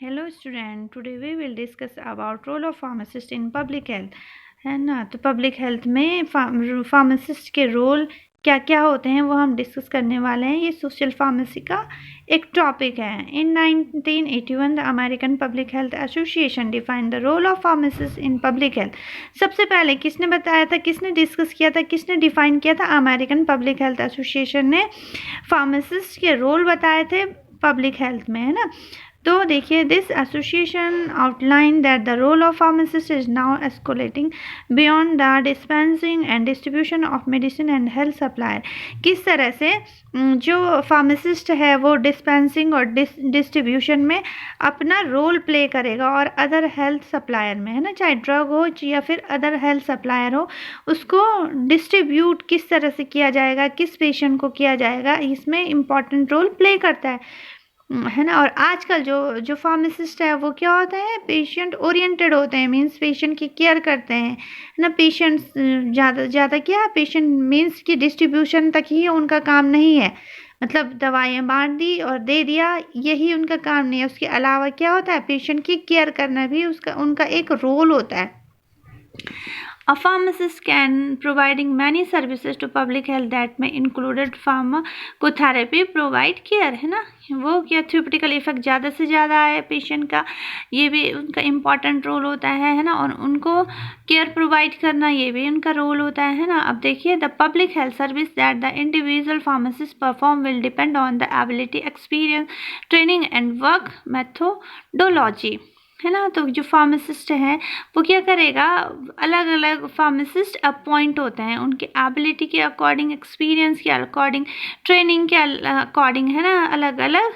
Hello student, today we will discuss about role of pharmacist in public health, है ना। तो public health में pharmacist के role क्या क्या होते हैं वो हम डिस्कस करने वाले हैं। ये सोशल फार्मेसी का एक टॉपिक है। In 1981 the American Public Health Association define the role of pharmacist in public health. सबसे पहले किसने बताया था, किसने डिस्कस किया था, किसने डिफाइन किया था? अमेरिकन पब्लिक हेल्थ एसोसिएशन ने फार्मासिस्ट के रोल बताए थे पब्लिक हेल्थ में, है ना। तो देखिए, this association outline that the role of pharmacist is now escalating beyond the dispensing and distribution of medicine and health supplier. किस तरह से जो फार्मासिस्ट है वो डिस्पेंसिंग और डिस्ट्रीब्यूशन में अपना रोल प्ले करेगा और अदर हेल्थ सप्लायर में, है ना, चाहे ड्रग हो या फिर अदर हेल्थ सप्लायर हो, उसको डिस्ट्रीब्यूट किस तरह से किया जाएगा, किस पेशेंट को किया जाएगा, इसमें इम्पॉर्टेंट रोल प्ले करता है ना। और आजकल जो फार्मासिस्ट है वो क्या होते हैं, पेशेंट ओरिएंटेड होते हैं, मींस पेशेंट की केयर करते हैं, है ना। पेशेंट्स ज़्यादा क्या, पेशेंट मींस की डिस्ट्रीब्यूशन तक ही उनका काम नहीं है, मतलब दवाइयाँ बांट दी और दे दिया, यही उनका काम नहीं है। उसके अलावा क्या होता है, पेशेंट की केयर करना भी उनका एक रोल होता है। A pharmacist can providing many services to public health that may included pharmacotherapy provide care, है ना। वो क्या थ्योरेटिकल इफेक्ट ज़्यादा से ज़्यादा आए पेशेंट का, ये भी उनका इम्पॉर्टेंट रोल होता है ना। और उनको केयर प्रोवाइड करना, ये भी उनका रोल होता है ना। अब देखिए, the public health service that the individual pharmacist perform will depend on the ability, experience, training and work methodology, है ना। तो जो फार्मासिस्ट है वो क्या करेगा, अलग अलग फार्मासिस्ट अपॉइंट होते हैं उनके एबिलिटी के अकॉर्डिंग, एक्सपीरियंस के अकॉर्डिंग, ट्रेनिंग के अकॉर्डिंग, है ना। अलग अलग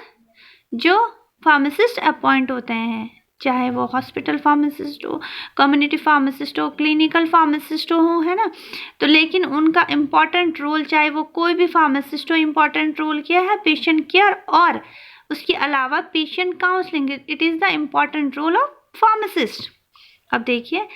जो फार्मासिस्ट अपॉइंट होते हैं, चाहे वो हॉस्पिटल फार्मासिस्ट हो, कम्युनिटी फार्मासिस्ट हो, क्लिनिकल फार्मासिस्ट हो, है ना। तो लेकिन उनका इम्पॉर्टेंट रोल, चाहे वो कोई भी फार्मासिस्ट हो, इम्पॉर्टेंट रोल क्या है, पेशेंट केयर और उसके अलावा patient counselling. It is the important role of pharmacist. अब देखिए,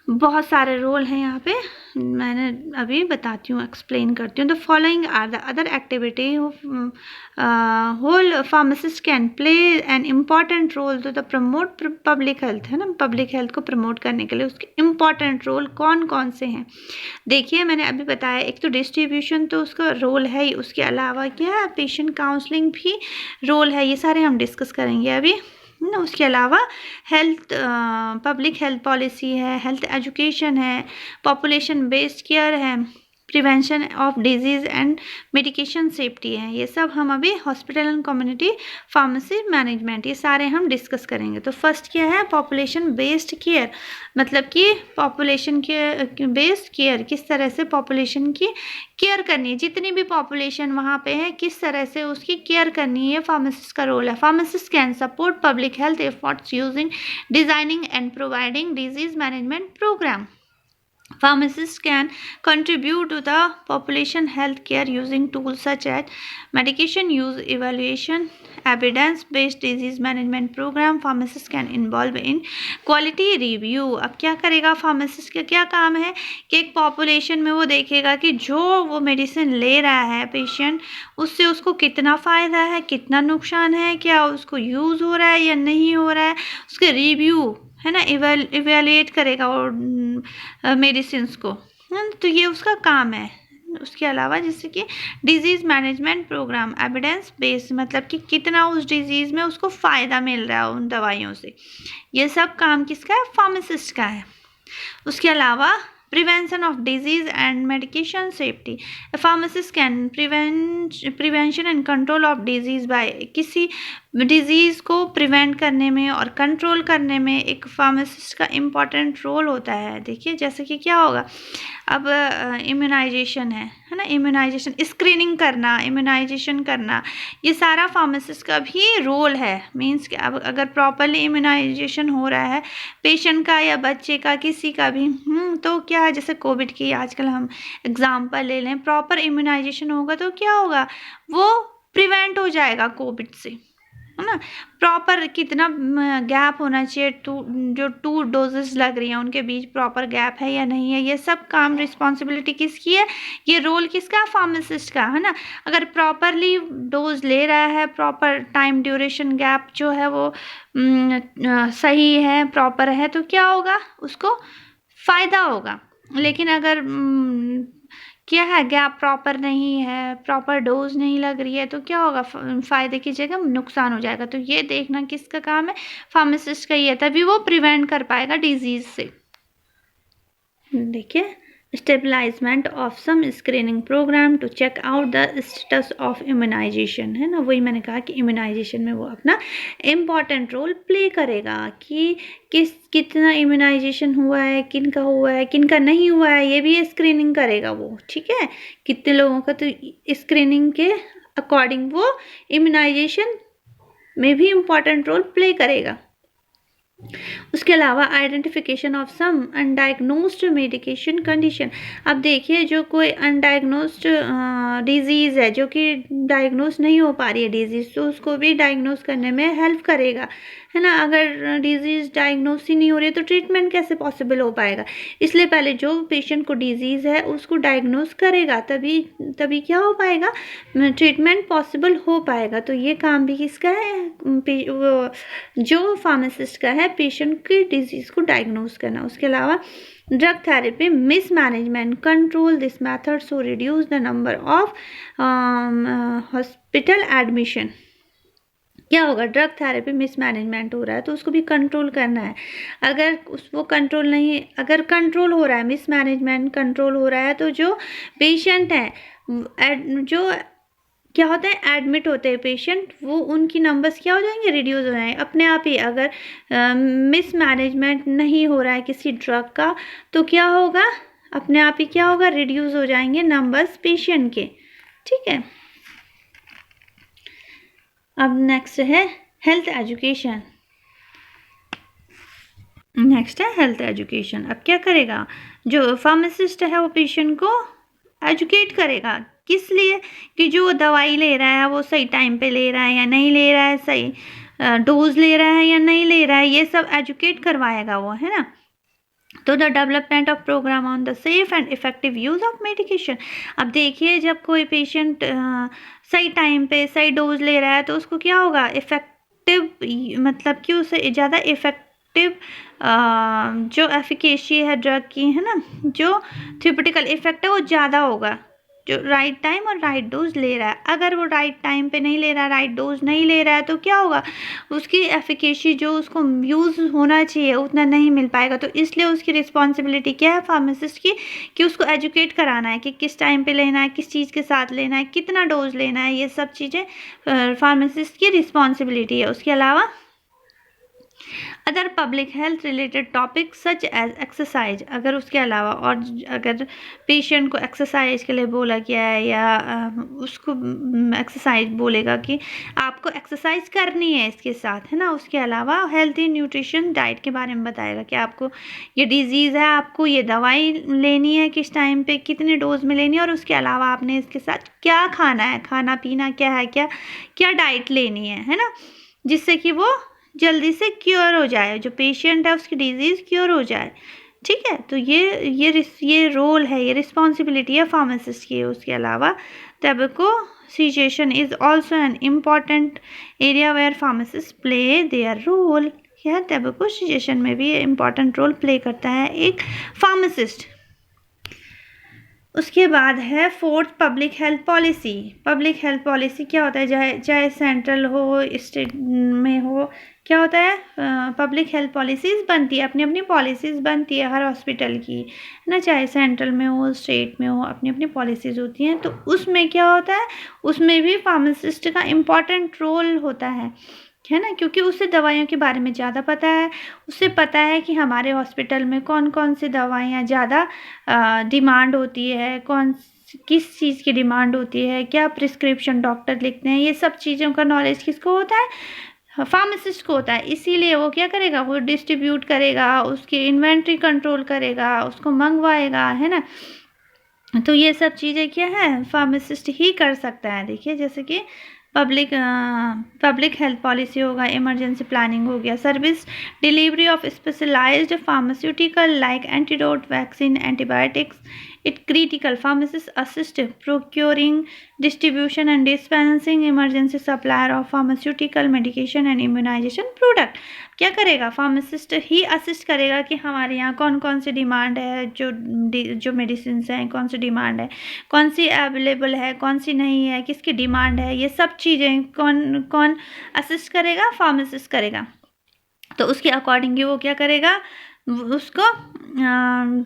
बहुत सारे रोल हैं यहाँ पे, मैंने अभी बताती हूँ, एक्सप्लेन करती हूँ। The following are the other activity whole pharmacist can play an important role to the promote public health, है ना। पब्लिक हेल्थ को प्रमोट करने के लिए उसके इम्पॉर्टेंट रोल कौन कौन से हैं, देखिए मैंने अभी बताया। एक तो डिस्ट्रीब्यूशन, तो उसका रोल है ही, उसके अलावा क्या है, पेशेंट काउंसलिंग भी रोल है, ये सारे हम डिस्कस करेंगे अभी ना। उसके अलावा हेल्थ, पब्लिक हेल्थ पॉलिसी है, हेल्थ एजुकेशन है, पॉपुलेशन बेस्ड केयर है, prevention of disease and medication safety है। ये सब हम अभी hospital and community pharmacy management, ये सारे हम डिस्कस करेंगे। तो फर्स्ट क्या है, पॉपुलेशन बेस्ड केयर, मतलब कि पॉपुलेशन के बेस्ड केयर, किस तरह से पॉपुलेशन की केयर करनी है, जितनी भी पॉपुलेशन वहाँ पे है किस तरह से उसकी केयर करनी है, फार्मासिस्ट का रोल है। Pharmacist can support public health efforts using designing and providing disease management program. Pharmacists can contribute to the population health care using tools such as medication use evaluation, evidence-based disease management program. Pharmacists can involve in quality review. अब क्या करेगा pharmacist का, क्या काम है कि एक population में वो देखेगा कि जो वो मेडिसिन ले रहा है पेशेंट, उससे उसको कितना फ़ायदा है, कितना नुकसान है, क्या उसको यूज़ हो रहा है या नहीं हो रहा है, उसके रिव्यू, है ना, इवेल्युएट करेगा और मेडिसिन्स को, है ना। तो ये उसका काम है। उसके अलावा जैसे कि disease management program, evidence based, मतलब कि कितना उस डिजीज़ में उसको फ़ायदा मिल रहा है उन दवाइयों से, ये सब काम किसका है, फार्मासिस्ट का है। उसके अलावा prevention of disease and medication safety. A pharmacist can prevention and control of disease by, किसी डिजीज़ को प्रिवेंट करने में और कंट्रोल करने में एक फार्मासिस्ट का इम्पॉर्टेंट रोल होता है। देखिए जैसे कि क्या होगा, अब इम्यूनाइजेशन है ना, इम्यूनाइजेशन, स्क्रीनिंग करना, इम्यूनाइजेशन करना, ये सारा फार्मासिस्ट का भी रोल है। मींस कि अब अगर प्रॉपरली इम्यूनाइजेशन हो रहा है पेशेंट का या बच्चे का, किसी का भी, तो क्या है, जैसे कोविड की आजकल हम एग्जांपल ले लें, प्रॉपर इम्यूनाइजेशन होगा तो क्या होगा, वो प्रिवेंट हो जाएगा कोविड से, है ना। प्रॉपर कितना गैप होना चाहिए, जो 2 डोजेस लग रही हैं उनके बीच प्रॉपर गैप है या नहीं है, ये सब काम रिस्पॉन्सिबिलिटी किसकी है, ये रोल किसका, फार्मासिस्ट का, है ना। अगर प्रॉपरली डोज ले रहा है, प्रॉपर टाइम ड्यूरेशन गैप जो है वो सही है, प्रॉपर है, तो क्या होगा, उसको फ़ायदा होगा। लेकिन अगर क्या है, गैप प्रॉपर नहीं है, प्रॉपर डोज नहीं लग रही है, तो क्या होगा, फ़ायदे की जगह नुकसान हो जाएगा। तो ये देखना किसका काम है, फार्मासिस्ट का ही है, तभी वो प्रिवेंट कर पाएगा डिजीज़ से। देखिए, stabilizement of some screening program to check out the status of immunization, है ना। वही मैंने कहा कि इम्यूनाइजेशन में वो अपना इम्पॉर्टेंट रोल प्ले करेगा कि कितना इम्यूनाइजेशन हुआ है, किनका हुआ है, किनका नहीं हुआ है, ये भी स्क्रीनिंग करेगा वो, ठीक है, कितने लोगों का। तो स्क्रीनिंग के अकॉर्डिंग वो इम्यूनाइजेशन में भी इम्पॉर्टेंट रोल प्ले करेगा। उसके अलावा identification of some undiagnosed medication condition. अब देखिए, जो कोई अनडायग्नोस्ड डिजीज़ है, जो कि डायग्नोस नहीं हो पा रही है डिजीज़, तो उसको भी डायग्नोस करने में हेल्प करेगा, है ना। अगर डिजीज़ डायग्नोस ही नहीं हो रही है तो ट्रीटमेंट कैसे पॉसिबल हो पाएगा। इसलिए पहले जो पेशेंट को डिजीज़ है उसको डायग्नोस करेगा, तभी क्या हो पाएगा, ट्रीटमेंट पॉसिबल हो पाएगा। तो ये काम भी किसका है, जो फार्मासिस्ट का है, पेशेंट की डिजीज़ को डायग्नोस करना। उसके अलावा drug therapy mismanagement control this method so reduce the number of hospital admission. क्या होगा, ड्रग थेरेपी मिसमैनेजमेंट हो रहा है तो उसको भी कंट्रोल करना है। अगर वो कंट्रोल नहीं, अगर कंट्रोल हो रहा है, मिसमैनेजमेंट कंट्रोल हो रहा है, तो जो पेशेंट हैं, जो क्या होता है, एडमिट होते हैं पेशेंट, वो उनकी नंबर्स क्या हो जाएंगे, रिड्यूस हो जाएंगे अपने आप ही। अगर मिसमैनेजमेंट नहीं हो रहा है किसी ड्रग का, तो क्या होगा, अपने आप ही क्या होगा, रिड्यूस हो जाएंगे नंबर्स पेशेंट के, ठीक है। अब नेक्स्ट है हेल्थ एजुकेशन। नेक्स्ट है हेल्थ एजुकेशन। अब क्या करेगा, जो फार्मासिस्ट है वो पेशेंट को एजुकेट करेगा, किस लिए, कि जो दवाई ले रहा है वो सही टाइम पे ले रहा है या नहीं ले रहा है, सही डोज ले रहा है या नहीं ले रहा है, ये सब एजुकेट करवाएगा वो, है ना। तो the development of program on the safe and effective use of medication. अब देखिए, जब कोई पेशेंट सही टाइम पे सही डोज ले रहा है तो उसको क्या होगा, इफेक्टिव, मतलब कि उसे ज़्यादा इफेक्टिव जो एफिकेसी है ड्रग की, है ना, जो थेरेप्यूटिकल इफेक्ट है वो ज़्यादा होगा, जो राइट टाइम और राइट डोज ले रहा है। अगर वो राइट टाइम पे नहीं ले रहा है, राइट डोज नहीं ले रहा है, तो क्या होगा, उसकी एफिकेसी जो उसको यूज़ होना चाहिए उतना नहीं मिल पाएगा। तो इसलिए उसकी रिस्पॉन्सिबिलिटी क्या है फार्मासिस्ट की, कि उसको एजुकेट कराना है कि किस टाइम पे लेना है, किस चीज़ के साथ लेना है, कितना डोज लेना है, ये सब चीज़ें फार्मासिस्ट की रिस्पॉन्सिबिलिटी है। उसके अलावा other public health related topic such as exercise. अगर उसके अलावा और अगर पेशेंट को एक्सरसाइज के लिए बोला गया है, या उसको एक्सरसाइज बोलेगा कि आपको एक्सरसाइज करनी है इसके साथ, है ना। उसके अलावा हेल्थी न्यूट्रिशन डाइट के बारे में बताएगा कि आपको ये डिजीज़ है, आपको ये दवाई लेनी है, किस टाइम पे कितने डोज में लेनी है, और उसके अलावा आपने इसके साथ क्या खाना है, खाना पीना क्या है, क्या डाइट लेनी है ना, जिससे कि वो जल्दी से क्योर हो जाए, जो पेशेंट है उसकी डिजीज़ क्योर हो जाए, ठीक है। तो ये रोल है, ये रिस्पॉन्सिबिलिटी है फार्मासिस्ट की। उसके अलावा tobacco cessation is also an important area where pharmacist play their role. क्या टैबेको सीजेशन में भी इम्पॉर्टेंट रोल प्ले करता है एक फार्मासिस्ट। उसके बाद है fourth public health policy. Public health policy क्या होता है, चाहे सेंट्रल हो, स्टेट में हो, क्या होता है, पब्लिक हेल्थ पॉलिसीज़ बनती है, अपनी अपनी पॉलिसीज़ बनती है हर हॉस्पिटल की, है ना, चाहे सेंट्रल में हो, स्टेट में हो, अपनी अपनी पॉलिसीज़ होती हैं। तो उसमें क्या होता है, उसमें भी फार्मासिस्ट का इम्पॉर्टेंट रोल होता है ना, क्योंकि उसे दवाइयों के बारे में ज़्यादा पता है, उसे पता है कि हमारे हॉस्पिटल में कौन कौन सी दवाइयाँ ज़्यादा डिमांड होती है, किस चीज़ की डिमांड होती है, क्या प्रिस्क्रिप्शन डॉक्टर लिखते हैं, ये सब चीज़ों का नॉलेज किसको होता है, फार्मासिस्ट को होता है। इसीलिए वो क्या करेगा, वो डिस्ट्रीब्यूट करेगा, उसकी इन्वेंट्री कंट्रोल करेगा, उसको मंगवाएगा, है ना। तो ये सब चीज़ें क्या है, फार्मासिस्ट ही कर सकता है। देखिए, जैसे कि पब्लिक हेल्थ पॉलिसी होगा, इमरजेंसी प्लानिंग हो गया, service delivery of specialized pharmaceutical like antidote, vaccine, antibiotics. It critical pharmacists assist procuring, distribution and dispensing emergency supplier of pharmaceutical medication and immunization product. क्या करेगा? फार्मासिस्ट ही assist करेगा कि हमारे यहाँ कौन कौन सी डिमांड है, जो मेडिसिन हैं कौन सी डिमांड है, कौन सी अवेलेबल है, कौन सी नहीं है, किसकी डिमांड है, ये सब चीज़ें कौन कौन असिस्ट करेगा? फार्मासिस्ट करेगा. तो उसके अकॉर्डिंग वो क्या करेगा? उसको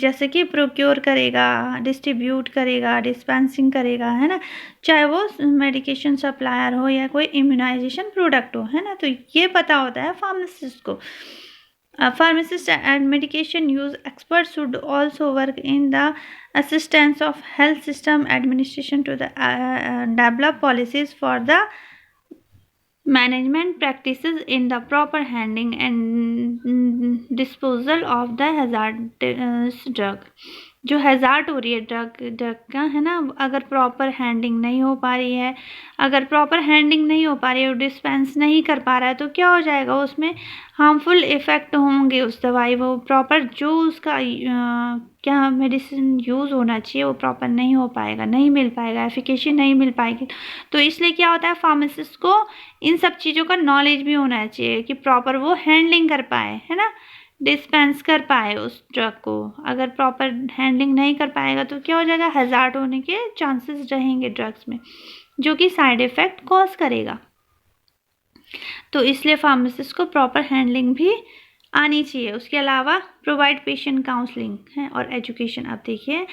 जैसे कि प्रोक्योर करेगा, डिस्ट्रीब्यूट करेगा, डिस्पेंसिंग करेगा, है ना, चाहे वो मेडिकेशन सप्लायर हो या कोई इम्यूनाइजेशन प्रोडक्ट हो, है ना. तो ये पता होता है फार्मासिस्ट को. Pharmacist and medication use experts should also work in the assistance of health system administration to the develop policies for the management practices in the proper handling and disposal of the hazardous drug. जो hazard हो रही है drug का, है ना, अगर proper handling नहीं हो पा रही है, अगर प्रॉपर हैंडलिंग नहीं हो पा रही है, डिस्पेंस नहीं कर पा रहा है, तो क्या हो जाएगा? उसमें हार्मफुल इफ़ेक्ट होंगे उस दवाई, वो प्रॉपर जो उसका क्या मेडिसिन यूज़ होना चाहिए वो प्रॉपर नहीं हो पाएगा, नहीं मिल पाएगा, एफिकेसी नहीं मिल पाएगी. तो इसलिए क्या होता है, फार्मासिस्ट को इन सब चीज़ों का नॉलेज भी होना चाहिए कि प्रॉपर वो हैंडलिंग कर पाए, है ना, डिस्पेंस कर पाए उस ड्रग को. अगर प्रॉपर हैंडलिंग नहीं कर पाएगा तो क्या हो जाएगा? हैज़ार्ड होने के चांसेस रहेंगे ड्रग्स में, जो कि साइड इफ़ेक्ट कॉज करेगा. तो इसलिए फार्मासिस्ट को प्रॉपर हैंडलिंग भी आनी चाहिए. उसके अलावा प्रोवाइड पेशेंट काउंसलिंग है और एजुकेशन. अब देखिए,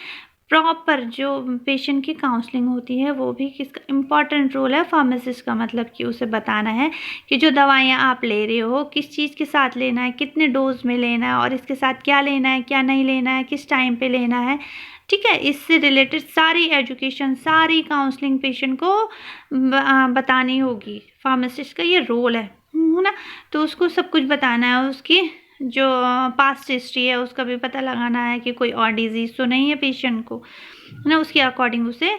प्रॉपर जो पेशेंट की काउंसलिंग होती है वो भी किसका इम्पॉर्टेंट रोल है? फार्मासिस्ट का. मतलब कि उसे बताना है कि जो दवाइयाँ आप ले रहे हो किस चीज़ के साथ लेना है, कितने डोज में लेना है, और इसके साथ क्या लेना है, क्या नहीं लेना है, किस टाइम पे लेना है. ठीक है, इससे रिलेटेड सारी एजुकेशन, सारी काउंसलिंग पेशेंट को बतानी होगी. फार्मासिस्ट का ये रोल है ना. तो उसको सब कुछ बताना है, उसकी जो पास्ट हिस्ट्री है उसका भी पता लगाना है कि कोई और डिजीज़ तो नहीं है पेशेंट को, है ना. उसके अकॉर्डिंग उसे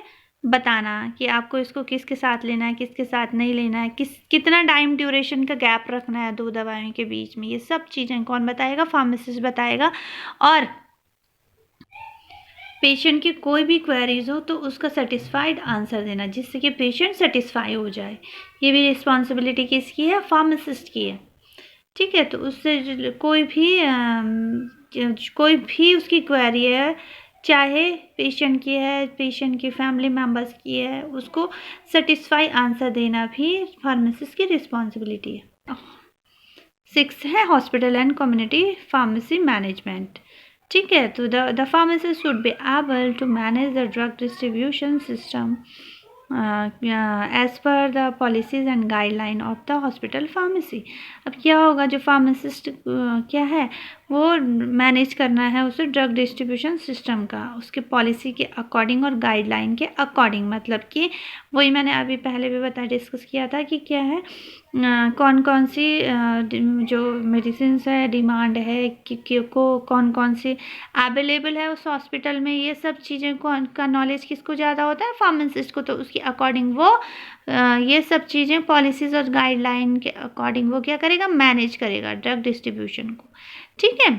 बताना कि आपको इसको किसके साथ लेना है, किसके साथ नहीं लेना है, कितना टाइम ड्यूरेशन का गैप रखना है दो दवाइयों के बीच में. ये सब चीज़ें कौन बताएगा? फार्मासिस्ट बताएगा. और पेशेंट की कोई भी क्वेरीज हो तो उसका सेटिस्फाइड आंसर देना, जिससे कि पेशेंट सेटिस्फाई हो जाए. ये भी रिस्पॉन्सिबिलिटी किसकी है? फार्मासिस्ट की है. ठीक है, तो उससे कोई भी उसकी क्वेरी है, चाहे पेशेंट की है, पेशेंट की फैमिली मेम्बर्स की है, उसको सेटिस्फाई आंसर देना भी फार्मासिस्ट की रिस्पॉन्सिबिलिटी है. 6 है hospital and community pharmacy management. ठीक है, तो the pharmacist should be able to manage the drug distribution system as per the policies and guideline of the hospital pharmacy. अब क्या होगा? जो फार्मासिस्ट क्या है, वो मैनेज करना है उसे ड्रग डिस्ट्रीब्यूशन सिस्टम का, उसके पॉलिसी के अकॉर्डिंग और गाइडलाइन के अकॉर्डिंग. मतलब कि वही मैंने अभी पहले भी डिस्कस किया था कि क्या है, कौन कौन सी जो मेडिसिन है, डिमांड है कि कौन कौन सी अवेलेबल है उस हॉस्पिटल में. ये सब चीज़ें का नॉलेज किसको ज़्यादा होता है? फार्मासिस्ट को. तो उसके अकॉर्डिंग वो ये सब चीज़ें पॉलिसीज़ और गाइडलाइन के अकॉर्डिंग वो क्या करेगा? मैनेज करेगा ड्रग डिस्ट्रीब्यूशन को. ठीक है.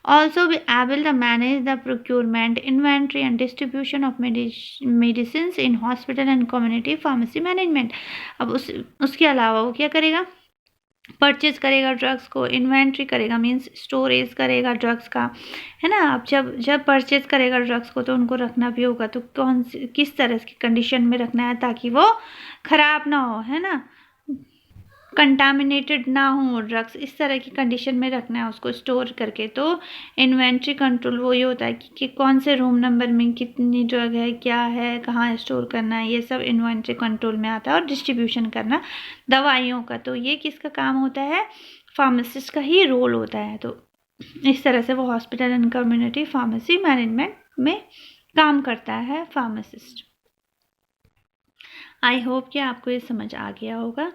Also be able the manage the procurement, inventory and distribution of medicine in hospital and community pharmacy management. अब उसके अलावा वो क्या करेगा? परचेज करेगा ड्रग्स को, इन्वेंट्री करेगा मीन्स स्टोरेज करेगा ड्रग्स का, है ना. अब जब परचेज करेगा ड्रग्स को तो उनको रखना भी होगा, तो किस तरह की कंडीशन में रखना है ताकि वो ख़राब ना हो, है ना, कंटामिनेटेड ना हो ड्रग्स, इस तरह की कंडीशन में रखना है उसको स्टोर करके. तो इन्वेंट्री कंट्रोल वो ये होता है कि कौन से रूम नंबर में कितनी ड्रग है, क्या है, कहाँ स्टोर करना है, ये सब इन्वेंट्री कंट्रोल में आता है. और डिस्ट्रीब्यूशन करना दवाइयों का, तो ये किसका काम होता है? फार्मासिस्ट का ही रोल होता है. तो इस तरह से वो hospital and community pharmacy management में काम करता है फार्मासिस्ट. आई होप कि आपको ये समझ आ गया होगा.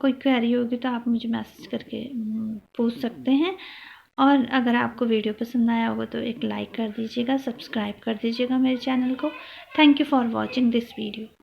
कोई क्वेरी होगी तो आप मुझे मैसेज करके पूछ सकते हैं. और अगर आपको वीडियो पसंद आया होगा तो एक लाइक कर दीजिएगा, सब्सक्राइब कर दीजिएगा मेरे चैनल को. Thank you for watching this video.